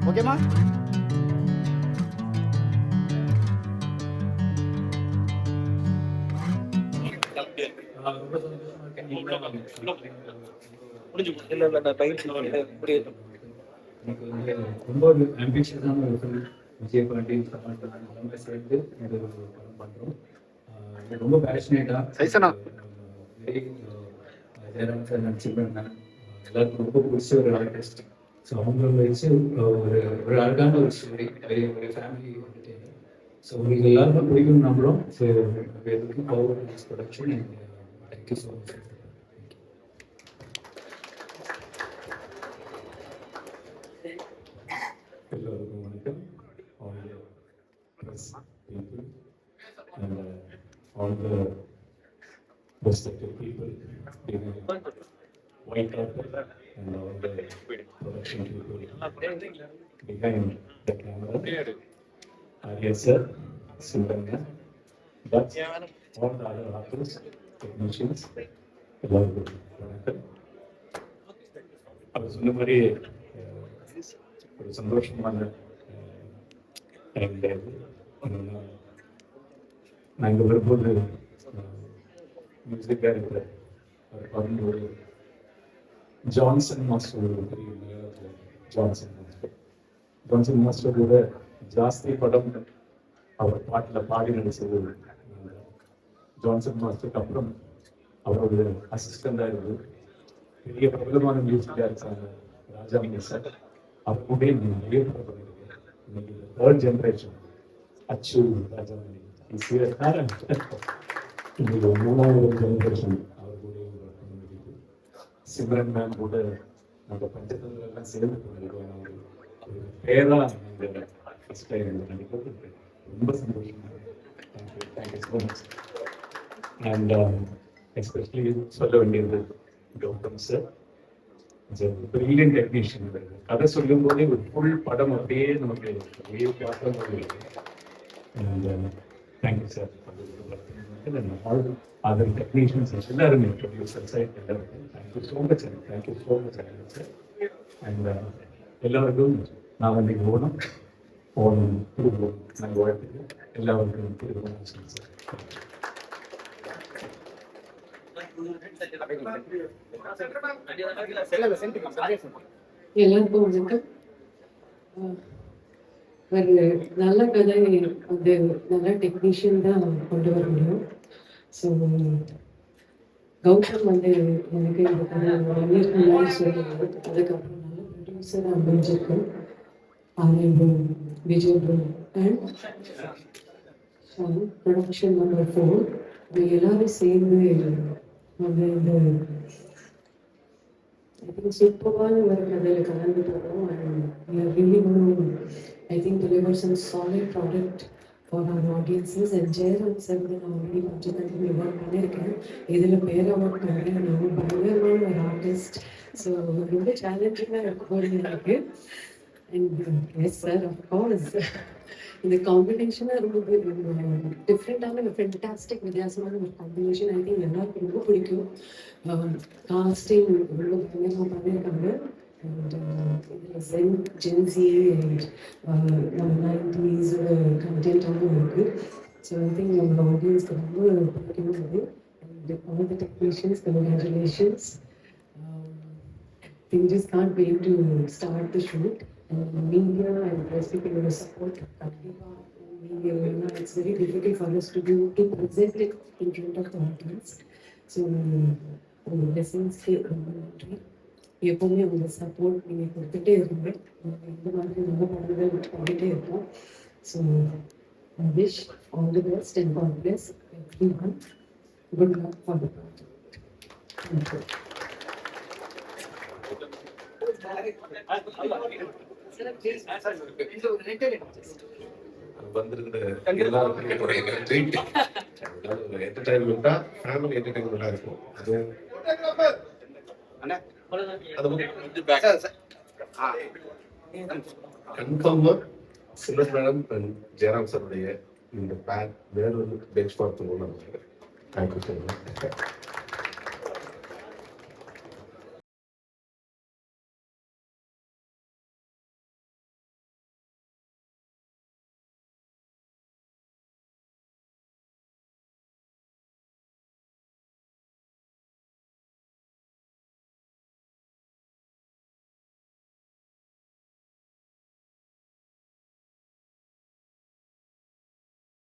ஓகேமா? எனக்கு வந்து ரொம்ப ஆம்பிஷியஸான ஒரு ஃபிலிம். விஜய் பாண்டி எல்லாமே சேர்ந்து இது ஒரு படம் பண்ணுறோம். ரொம்ப பேஷனேட்டாக வெரி ஜெயராம் சார் நடிச்சிருக்காங்க. எல்லாருக்கும் ரொம்ப பிடிச்ச ஒரு ஆர்டிஸ்ட். ஸோ அவங்கள வச்சு ஒரு அழகான ஒரு ஸ்டோரி, ஒரு ஃபேமிலி என்டர்டெய்னர். ஸோ உங்களுக்கு எல்லாருமே பிடிக்கும் நம்புகிறோம். ஸோ எதுக்கும் power production and thank you so much. எல்லாருக்கும் வணக்கம். all the press people and all the respected people behind white carpet and all the production people behind the camera. Yes sir, Sundanga, but all the other artists, technicians, எல்லாருக்கும் வணக்கம். அவர் சொன்ன மாதிரி ஒரு சந்தோஷமான time கிடையாது. நாங்கள் வரும்போது மியூசிக் டைரக்டர் அவர் பண்ணும்போது ஜான்சன் மாஸ்டர் ஒரு பெரிய மலையாளத்தில் ஜான்சன் மாஸ்டர் கூட ஜாஸ்தி படம் அவர் பாட்டில் பாடி நடிச்சது ஜான்சன் மாஸ்டருக்கு அப்புறம் அவரோட அசிஸ்டண்டாக இருந்தது பெரிய பிரபலமான மியூசிக் டைரக்டர் ராஜா சார். அப்படியே நிறைய படம் பண்ணிருக்கேன். இன்னைக்கு தேர்ட் ஜென்ரேஷன் அச்சு ராஜாமணி இன்னைக்கு மூணாவது ஜென்ரேஷன் அவர் கூட பண்ணிருக்கு. சிம்ரன் மேம் கூட நம்ம பஞ்சதந்திரம் எல்லாம் சேர்ந்து பண்ணிருக்கோம். ஒரு பேரா இந்த ஃபர்ஸ்ட் டைம் நடிக்கிறது ரொம்ப சந்தோஷமா இருக்கு. Thank you so much. And especially சொல்ல வேண்டியது கௌதம் சார், பிரில்லியன்ட் டெக்னீஷியன். கதை சொல்லும் போதே ஒரு ஃபுல் படம் அப்படியே நமக்கு பார்த்த மாதிரி இருக்கு. Thank you sir. அதர் டெக்னீஷியன்ஸ் எல்லாருமே ப்ரொடியூசர் சைட் எல்லாருக்கும் thank you so much sir. Thank you so much sir. And எல்லாருக்கும் நான் அன்றைக்கி ஓணும் திருவோம் நாங்கள் வாழ்த்துக்கு எல்லாருக்கும் திருவோம் சார். எல்லாருக்கும் வணக்கம். ஒரு நல்ல கதை வந்து நல்ல டெக்னீஷியன் தான் கொண்டு வர முடியும். ஸோ கௌதம் வந்து எனக்கு இந்த கதை 1 year முன்னாடி சொல்லுவாங்க. அதுக்கப்புறம் நல்ல ப்ரொடியூசர் அமைஞ்சிருக்கு. Anand, Vijay and production number 4 எல்லாரும் சேர்ந்து வந்து இந்த I think சூப்பரான ஒரு கதையில் கலந்துட்டோம். And we are really going to, I think, deliver some solid product for our audiences. And Jayaram sir வந்து நான் ஆல்ரெடி பஞ்சதந்திரம் இவால்வ் பண்ணியிருக்கேன். இதில் பேர் அவார்ட் பண்ணுறேன். நான் பயங்கரமான ஒரு ஆர்டிஸ்ட். ஸோ ரொம்ப சேலஞ்சிங்காக இருக்கும் எனக்கு. அண்ட் எஸ் சார், அஃப்கோர்ஸ் இந்த காம்பினேஷனாக ரொம்ப டிஃப்ரெண்டான ஒரு ஃபென்டாஸ்டிக் வித்தியாசமான ஒரு காம்பினேஷன். ஐ திங்க் எல்லாருக்கும் ரொம்ப பிடிக்கும். காஸ்டிங் ரொம்ப பயங்கரமாக பண்ணியிருக்காங்க. அண்ட் இதில் ஜென்சி அண்ட் நம்ம 90s கண்டென்ட்டாகவும் இருக்குது. ஸோ ஐ திங்க் நம்ம ஆடியன்ஸ்க்கு ரொம்ப பிடிக்கும் அது. And all the technicians, congratulations. We just can't wait to start the shoot. And media and press people will support. Media, it's very difficult for us to present it in front of the audience. So, blessings நன்றி. எப்பவுமே உங்க support நீங்கள் கொடுத்துட்டே இருங்க. இந்த மாதிரி நல்ல படங்கள் பண்ணிகிட்டே இருப்போம். So I wish all the best and God bless everyone. Good luck for the project. Thank you. வந்திருந்த எல்லாருக்கும் அதாவது ஒரு என்டர்டைன்மெண்ட்டா ஃபேமிலி என்டர்டைன்மெண்ட்டா இருக்கும். அது கன்ஃபார்மா சில்வர் மேடம் அண்ட் ஜெயராம் சாருடைய இந்த பேக் வேற ஒரு பெஞ்ச் மார்க் பண்ணணும். Thank you so much.